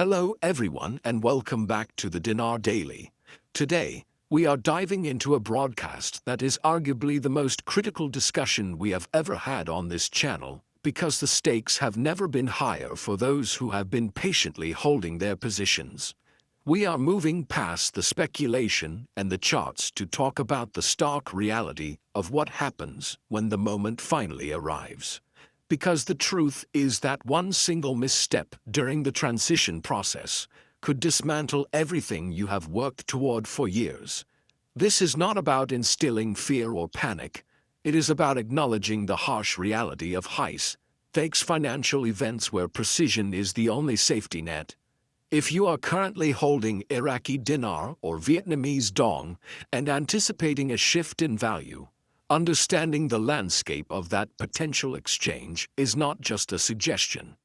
Hello everyone and welcome back to the Dinar Daily. Today, we are diving into a broadcast that is arguably the most critical discussion we have ever had on this channel, because the stakes have never been higher for those who have been patiently holding their positions. We are moving past the speculation and the charts to talk about the stark reality of what happens when the moment finally arrives. Because the truth is that one single misstep during the transition process could dismantle everything you have worked toward for years. This is not about instilling fear or panic. It is about acknowledging the harsh reality of high-stakes financial events where precision is the only safety net. If you are currently holding Iraqi dinar or Vietnamese dong and anticipating a shift in value, understanding the landscape of that potential exchange is not just a suggestion.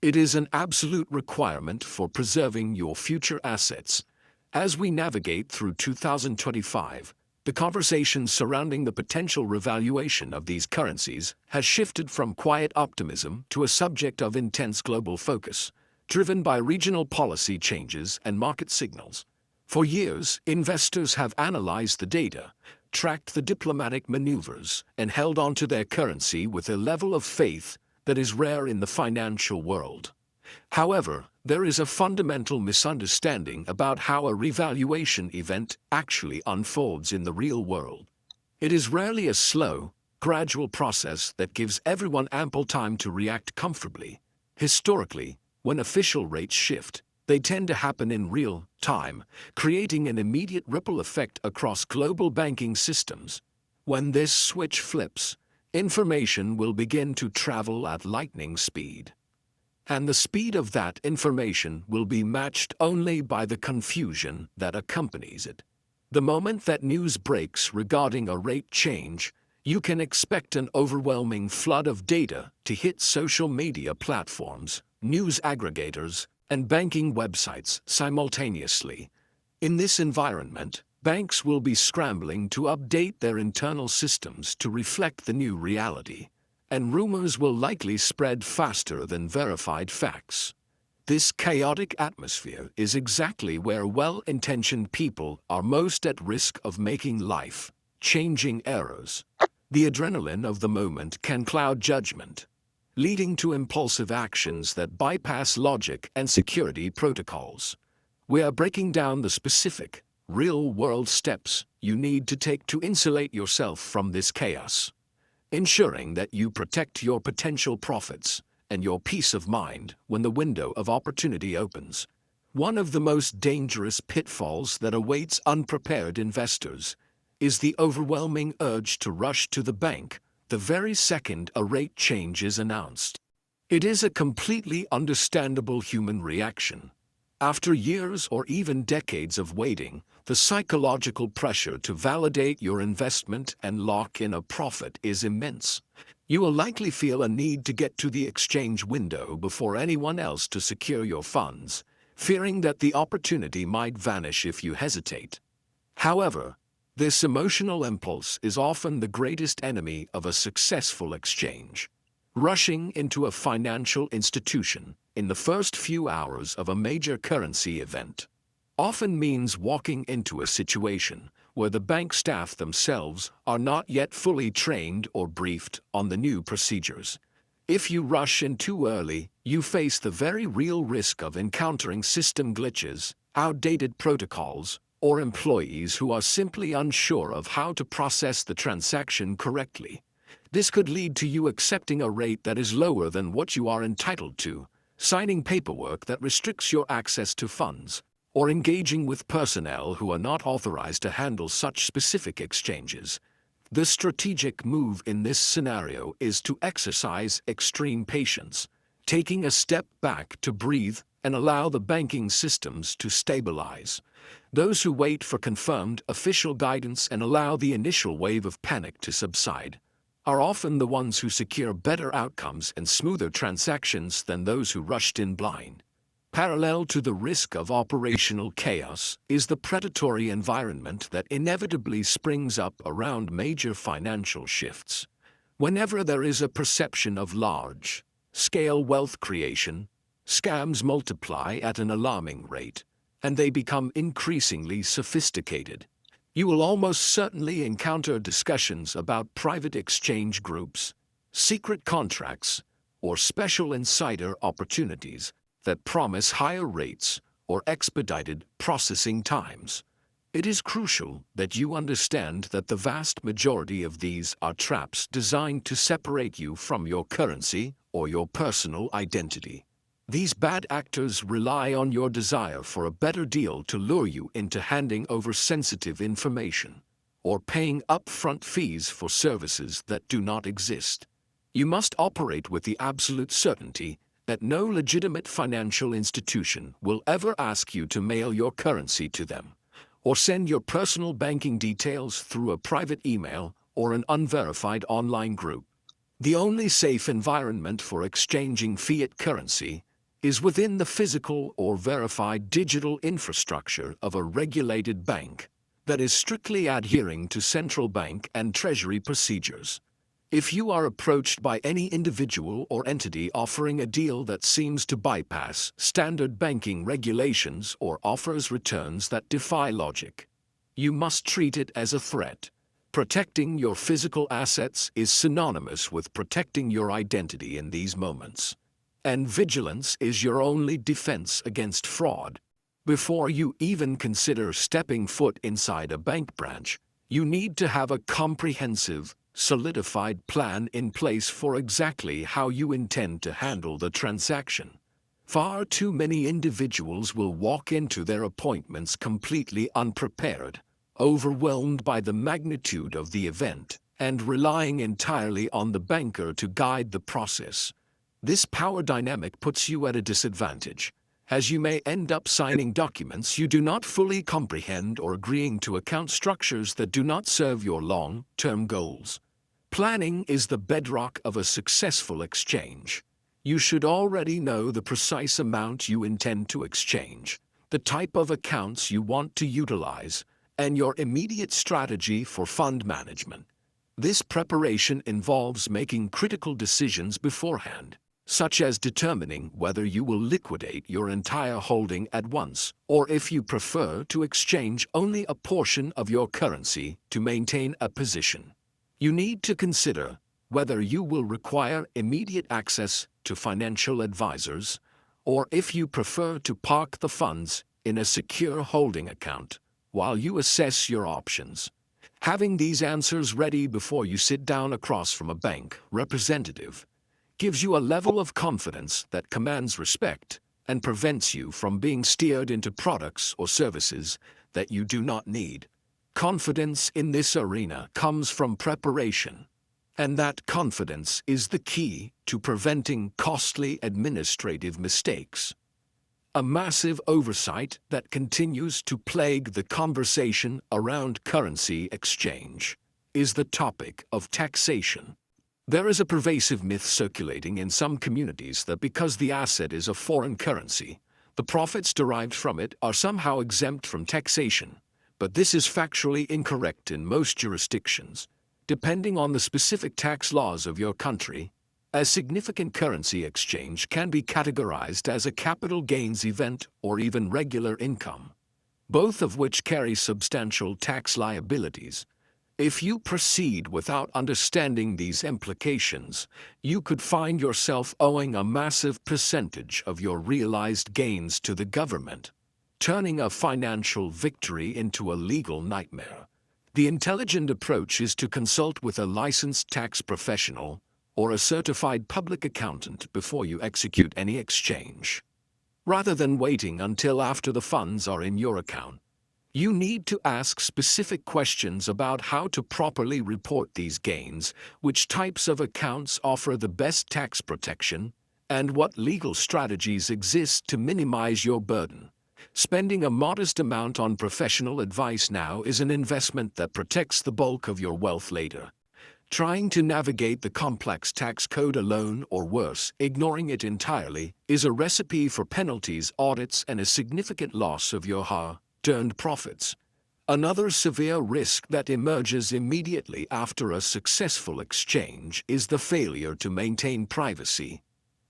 It is an absolute requirement for preserving your future assets. As we navigate through 2025, the conversation surrounding the potential revaluation of these currencies has shifted from quiet optimism to a subject of intense global focus, driven by regional policy changes and market signals. For years, investors have analyzed the data, tracked the diplomatic maneuvers, and held on to their currency with a level of faith that is rare in the financial world. However, there is a fundamental misunderstanding about how a revaluation event actually unfolds in the real world. It is rarely a slow, gradual process that gives everyone ample time to react comfortably. Historically, when official rates shift, they tend to happen in real time, creating an immediate ripple effect across global banking systems. When this switch flips, information will begin to travel at lightning speed. And the speed of that information will be matched only by the confusion that accompanies it. The moment that news breaks regarding a rate change, you can expect an overwhelming flood of data to hit social media platforms, news aggregators, and banking websites simultaneously. In this environment, banks will be scrambling to update their internal systems to reflect the new reality, and rumors will likely spread faster than verified facts. This chaotic atmosphere is exactly where well-intentioned people are most at risk of making life-changing errors. The adrenaline of the moment can cloud judgment, leading to impulsive actions that bypass logic and security protocols. We are breaking down the specific, real-world steps you need to take to insulate yourself from this chaos, ensuring that you protect your potential profits and your peace of mind when the window of opportunity opens. One of the most dangerous pitfalls that awaits unprepared investors is the overwhelming urge to rush to the bank the very second a rate change is announced. It is a completely understandable human reaction. After years or even decades of waiting, the psychological pressure to validate your investment and lock in a profit is immense. You will likely feel a need to get to the exchange window before anyone else to secure your funds, fearing that the opportunity might vanish if you hesitate. However, this emotional impulse is often the greatest enemy of a successful exchange. Rushing into a financial institution in the first few hours of a major currency event often means walking into a situation where the bank staff themselves are not yet fully trained or briefed on the new procedures. If you rush in too early, you face the very real risk of encountering system glitches, outdated protocols, or employees who are simply unsure of how to process the transaction correctly. This could lead to you accepting a rate that is lower than what you are entitled to, signing paperwork that restricts your access to funds, or engaging with personnel who are not authorized to handle such specific exchanges. The strategic move in this scenario is to exercise extreme patience, taking a step back to breathe and allow the banking systems to stabilize. Those who wait for confirmed official guidance and allow the initial wave of panic to subside are often the ones who secure better outcomes and smoother transactions than those who rushed in blind. Parallel to the risk of operational chaos is the predatory environment that inevitably springs up around major financial shifts. Whenever there is a perception of large-scale wealth creation, Scams multiply at an alarming rate, and they become increasingly sophisticated. You will almost certainly encounter discussions about private exchange groups, secret contracts, or special insider opportunities that promise higher rates or expedited processing times. It is crucial that you understand that the vast majority of these are traps designed to separate you from your currency or your personal identity. These bad actors rely on your desire for a better deal to lure you into handing over sensitive information or paying upfront fees for services that do not exist. You must operate with the absolute certainty that no legitimate financial institution will ever ask you to mail your currency to them or send your personal banking details through a private email or an unverified online group. The only safe environment for exchanging fiat currency is within the physical or verified digital infrastructure of a regulated bank that is strictly adhering to central bank and treasury procedures. If you are approached by any individual or entity offering a deal that seems to bypass standard banking regulations or offers returns that defy logic, you must treat it as a threat. Protecting your physical assets is synonymous with protecting your identity in these moments. And vigilance is your only defense against fraud. Before you even consider stepping foot inside a bank branch, you need to have a comprehensive, solidified plan in place for exactly how you intend to handle the transaction. Far too many individuals will walk into their appointments completely unprepared, overwhelmed by the magnitude of the event, and relying entirely on the banker to guide the process. This power dynamic puts you at a disadvantage, as you may end up signing documents you do not fully comprehend or agreeing to account structures that do not serve your long-term goals. Planning is the bedrock of a successful exchange. You should already know the precise amount you intend to exchange, the type of accounts you want to utilize, and your immediate strategy for fund management. This preparation involves making critical decisions beforehand, such as determining whether you will liquidate your entire holding at once, or if you prefer to exchange only a portion of your currency to maintain a position. You need to consider whether you will require immediate access to financial advisors, or if you prefer to park the funds in a secure holding account while you assess your options. Having these answers ready before you sit down across from a bank representative gives you a level of confidence that commands respect and prevents you from being steered into products or services that you do not need. Confidence in this arena comes from preparation, and that confidence is the key to preventing costly administrative mistakes. A massive oversight that continues to plague the conversation around currency exchange is the topic of taxation. There is a pervasive myth circulating in some communities that because the asset is a foreign currency, the profits derived from it are somehow exempt from taxation. But this is factually incorrect in most jurisdictions. Depending on the specific tax laws of your country, a significant currency exchange can be categorized as a capital gains event or even regular income, both of which carry substantial tax liabilities. If you proceed without understanding these implications, you could find yourself owing a massive percentage of your realized gains to the government, turning a financial victory into a legal nightmare. The intelligent approach is to consult with a licensed tax professional or a certified public accountant before you execute any exchange. Rather than waiting until after the funds are in your account, you need to ask specific questions about how to properly report these gains, which types of accounts offer the best tax protection, and what legal strategies exist to minimize your burden. Spending a modest amount on professional advice now is an investment that protects the bulk of your wealth later. Trying to navigate the complex tax code alone, or worse, ignoring it entirely, is a recipe for penalties, audits, and a significant loss of your hard-earned profits. Another severe risk that emerges immediately after a successful exchange is the failure to maintain privacy.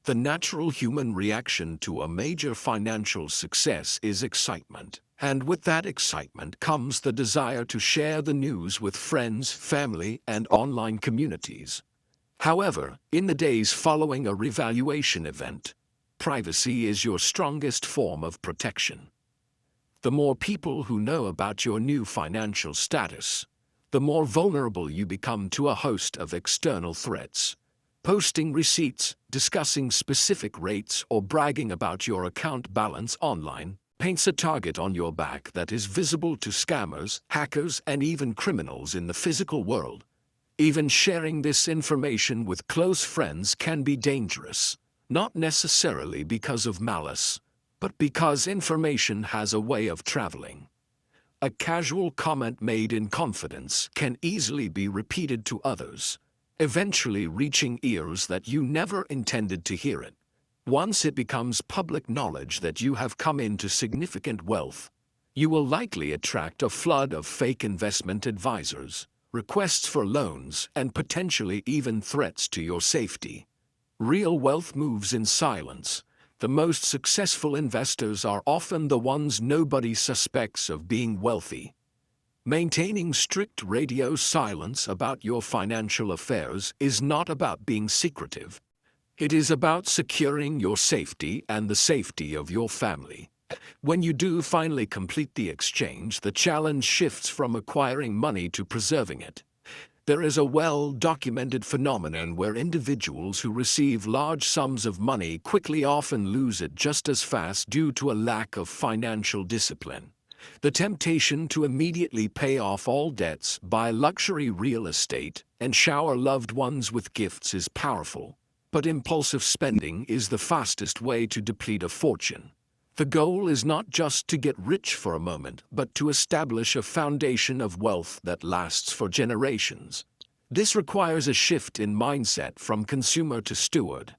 The natural human reaction to a major financial success is excitement. And with that excitement comes the desire to share the news with friends, family, and online communities. However, in the days following a revaluation event, privacy is your strongest form of protection. The more people who know about your new financial status, the more vulnerable you become to a host of external threats. Posting receipts, discussing specific rates, or bragging about your account balance online paints a target on your back that is visible to scammers, hackers, and even criminals in the physical world. Even sharing this information with close friends can be dangerous, not necessarily because of malice, but because information has a way of traveling. A casual comment made in confidence can easily be repeated to others, eventually reaching ears that you never intended to hear it. Once it becomes public knowledge that you have come into significant wealth, you will likely attract a flood of fake investment advisors, requests for loans, and potentially even threats to your safety. Real wealth moves in silence. The most successful investors are often the ones nobody suspects of being wealthy. Maintaining strict radio silence about your financial affairs is not about being secretive. It is about securing your safety and the safety of your family. When you do finally complete the exchange, the challenge shifts from acquiring money to preserving it. There is a well-documented phenomenon where individuals who receive large sums of money quickly often lose it just as fast due to a lack of financial discipline. The temptation to immediately pay off all debts, buy luxury real estate, and shower loved ones with gifts is powerful, but impulsive spending is the fastest way to deplete a fortune. The goal is not just to get rich for a moment, but to establish a foundation of wealth that lasts for generations. This requires a shift in mindset from consumer to steward.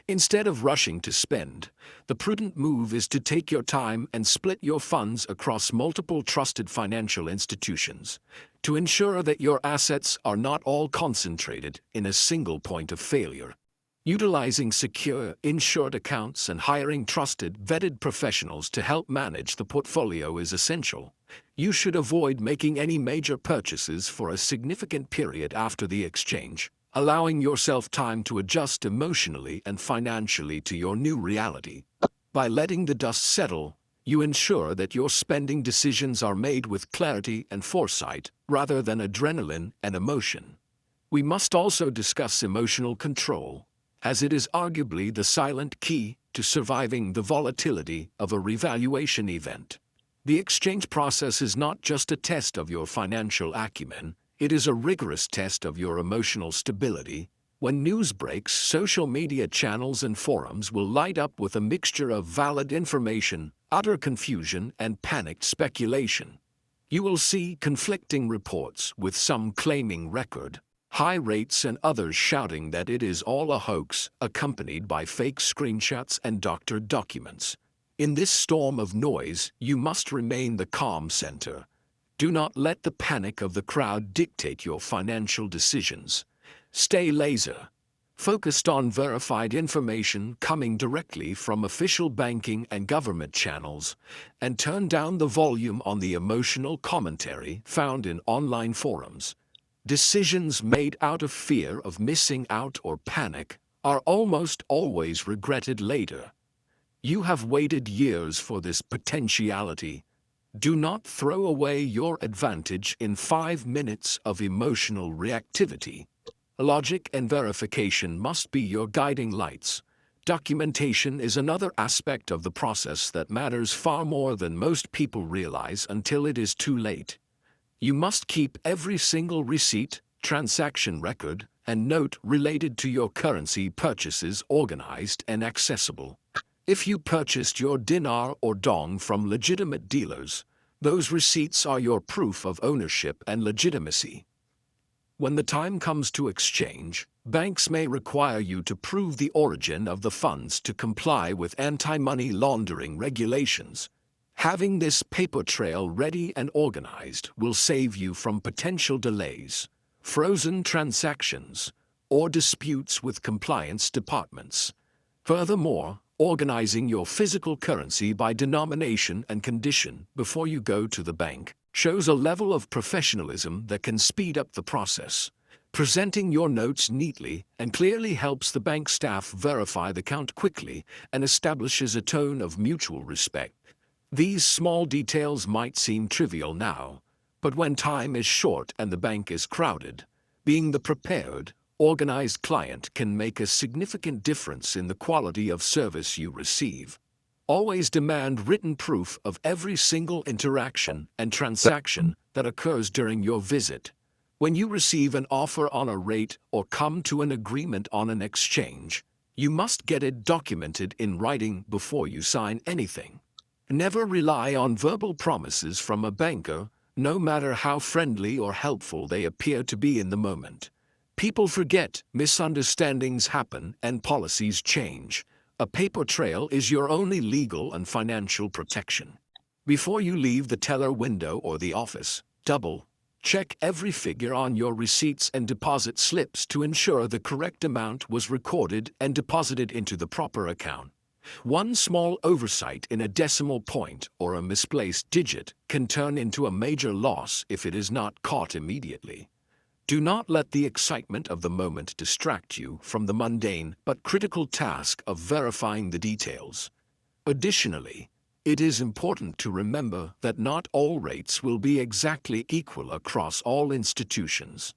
Instead of rushing to spend, the prudent move is to take your time and split your funds across multiple trusted financial institutions to ensure that your assets are not all concentrated in a single point of failure. Utilizing secure, insured accounts and hiring trusted, vetted professionals to help manage the portfolio is essential. You should avoid making any major purchases for a significant period after the exchange, allowing yourself time to adjust emotionally and financially to your new reality. By letting the dust settle, you ensure that your spending decisions are made with clarity and foresight, rather than adrenaline and emotion. We must also discuss emotional control, as it is arguably the silent key to surviving the volatility of a revaluation event. The exchange process is not just a test of your financial acumen, it is a rigorous test of your emotional stability. When news breaks, social media channels and forums will light up with a mixture of valid information, utter confusion, and panicked speculation. You will see conflicting reports, with some claiming record high rates and others shouting that it is all a hoax, accompanied by fake screenshots and doctored documents. In this storm of noise, you must remain the calm center. Do not let the panic of the crowd dictate your financial decisions. Stay laser focused on verified information coming directly from official banking and government channels, and turn down the volume on the emotional commentary found in online forums. Decisions made out of fear of missing out or panic are almost always regretted later. You have waited years for this potentiality. Do not throw away your advantage in 5 minutes of emotional reactivity. Logic and verification must be your guiding lights. Documentation is another aspect of the process that matters far more than most people realize until it is too late. You must keep every single receipt, transaction record, and note related to your currency purchases organized and accessible. If you purchased your dinar or dong from legitimate dealers, those receipts are your proof of ownership and legitimacy. When the time comes to exchange, banks may require you to prove the origin of the funds to comply with anti-money laundering regulations. Having this paper trail ready and organized will save you from potential delays, frozen transactions, or disputes with compliance departments. Furthermore, organizing your physical currency by denomination and condition before you go to the bank shows a level of professionalism that can speed up the process. Presenting your notes neatly and clearly helps the bank staff verify the count quickly and establishes a tone of mutual respect. These small details might seem trivial now, but when time is short and the bank is crowded, being the prepared, organized client can make a significant difference in the quality of service you receive. Always demand written proof of every single interaction and transaction that occurs during your visit. When you receive an offer on a rate or come to an agreement on an exchange, you must get it documented in writing before you sign anything. Never rely on verbal promises from a banker, no matter how friendly or helpful they appear to be in the moment. People forget, misunderstandings happen, and policies change. A paper trail is your only legal and financial protection. Before you leave the teller window or the office, double-check every figure on your receipts and deposit slips to ensure the correct amount was recorded and deposited into the proper account. One small oversight in a decimal point or a misplaced digit can turn into a major loss if it is not caught immediately. Do not let the excitement of the moment distract you from the mundane but critical task of verifying the details. Additionally, it is important to remember that not all rates will be exactly equal across all institutions.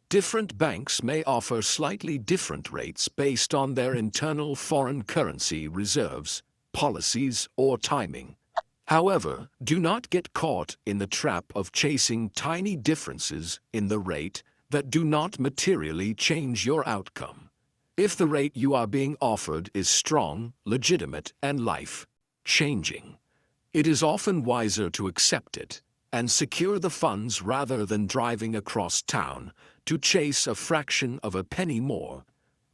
Different banks may offer slightly different rates based on their internal foreign currency reserves, policies, or timing. However, do not get caught in the trap of chasing tiny differences in the rate that do not materially change your outcome. If the rate you are being offered is strong, legitimate, and life-changing, it is often wiser to accept it and secure the funds rather than driving across town to chase a fraction of a penny more.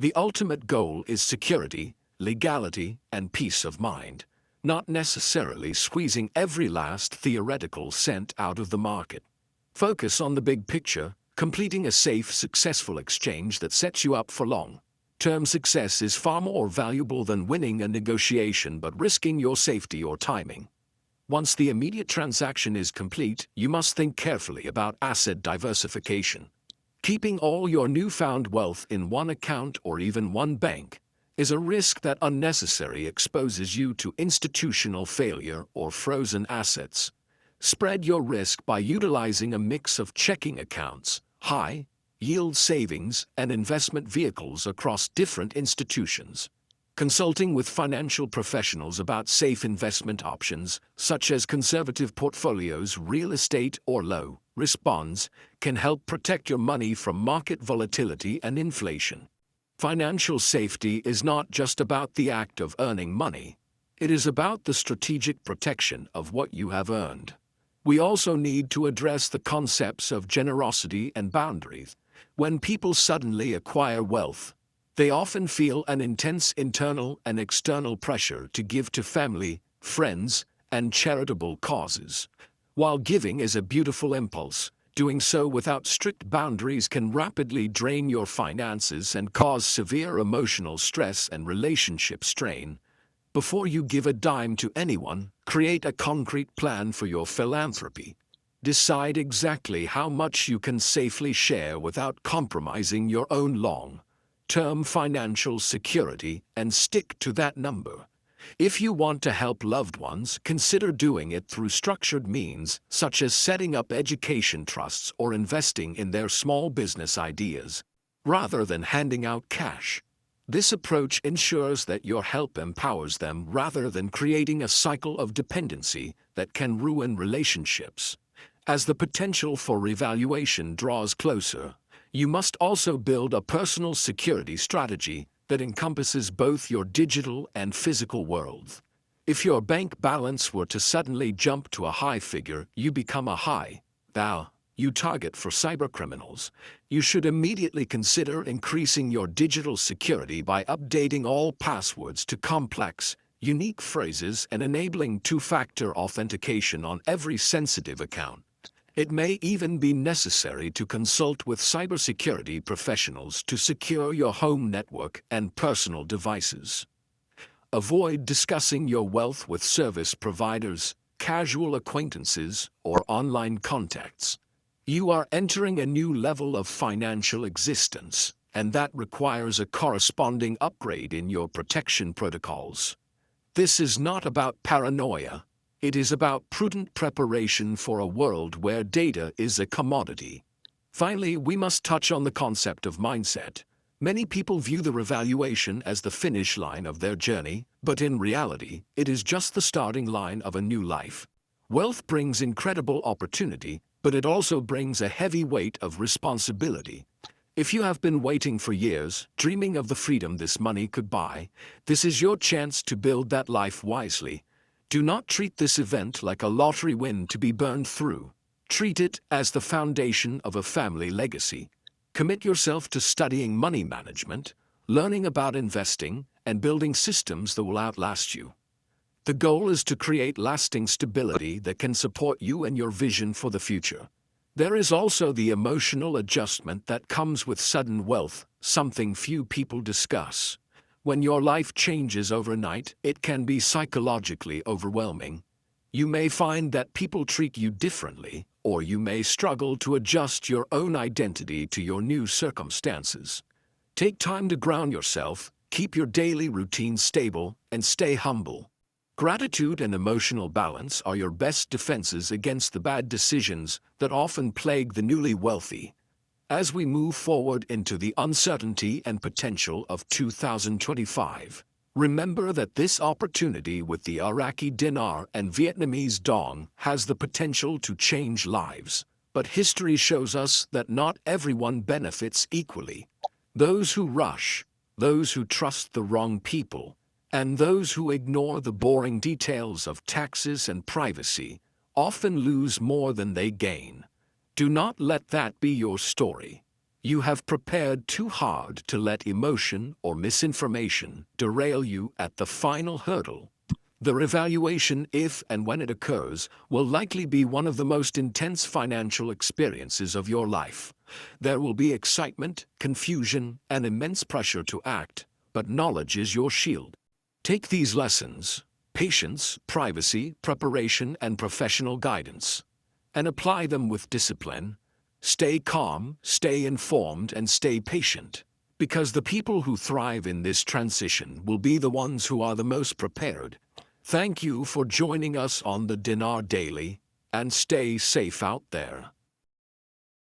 The ultimate goal is security, legality, and peace of mind, not necessarily squeezing every last theoretical cent out of the market. Focus on the big picture, completing a safe, successful exchange that sets you up for long-term success is far more valuable than winning a negotiation but risking your safety or timing. Once the immediate transaction is complete, you must think carefully about asset diversification. Keeping all your newfound wealth in one account or even one bank is a risk that unnecessarily exposes you to institutional failure or frozen assets. Spread your risk by utilizing a mix of checking accounts, high-yield savings, and investment vehicles across different institutions. Consulting with financial professionals about safe investment options, such as conservative portfolios, real estate, or low-risk bonds, can help protect your money from market volatility and inflation. Financial safety is not just about the act of earning money. It is about the strategic protection of what you have earned. We also need to address the concepts of generosity and boundaries. When people suddenly acquire wealth, they often feel an intense internal and external pressure to give to family, friends, and charitable causes. While giving is a beautiful impulse, doing so without strict boundaries can rapidly drain your finances and cause severe emotional stress and relationship strain. Before you give a dime to anyone, create a concrete plan for your philanthropy. Decide exactly how much you can safely share without compromising your own long-term financial security, and stick to that number. If you want to help loved ones, consider doing it through structured means, such as setting up education trusts or investing in their small business ideas, rather than handing out cash. This approach ensures that your help empowers them rather than creating a cycle of dependency that can ruin relationships. As the potential for revaluation draws closer, you must also build a personal security strategy that encompasses both your digital and physical worlds. If your bank balance were to suddenly jump to a high figure, you become a high-value target for cybercriminals. You should immediately consider increasing your digital security by updating all passwords to complex, unique phrases and enabling two-factor authentication on every sensitive account. It may even be necessary to consult with cybersecurity professionals to secure your home network and personal devices. Avoid discussing your wealth with service providers, casual acquaintances, or online contacts. You are entering a new level of financial existence, and that requires a corresponding upgrade in your protection protocols. This is not about paranoia. It is about prudent preparation for a world where data is a commodity. Finally, we must touch on the concept of mindset. Many people view the revaluation as the finish line of their journey, but in reality, it is just the starting line of a new life. Wealth brings incredible opportunity, but it also brings a heavy weight of responsibility. If you have been waiting for years, dreaming of the freedom this money could buy, this is your chance to build that life wisely. Do not treat this event like a lottery win to be burned through. Treat it as the foundation of a family legacy. Commit yourself to studying money management, learning about investing, and building systems that will outlast you. The goal is to create lasting stability that can support you and your vision for the future. There is also the emotional adjustment that comes with sudden wealth, something few people discuss. When your life changes overnight, it can be psychologically overwhelming. You may find that people treat you differently, or you may struggle to adjust your own identity to your new circumstances. Take time to ground yourself, keep your daily routine stable, and stay humble. Gratitude and emotional balance are your best defenses against the bad decisions that often plague the newly wealthy. As we move forward into the uncertainty and potential of 2025, remember that this opportunity with the Iraqi dinar and Vietnamese dong has the potential to change lives. But history shows us that not everyone benefits equally. Those who rush, those who trust the wrong people, and those who ignore the boring details of taxes and privacy often lose more than they gain. Do not let that be your story. You have prepared too hard to let emotion or misinformation derail you at the final hurdle. The revaluation, if and when it occurs, will likely be one of the most intense financial experiences of your life. There will be excitement, confusion, and immense pressure to act, but knowledge is your shield. Take these lessons, patience, privacy, preparation, and professional guidance, and apply them with discipline. Stay calm, stay informed, and stay patient, because the people who thrive in this transition will be the ones who are the most prepared. Thank you for joining us on the Dinar Daily, and stay safe out there.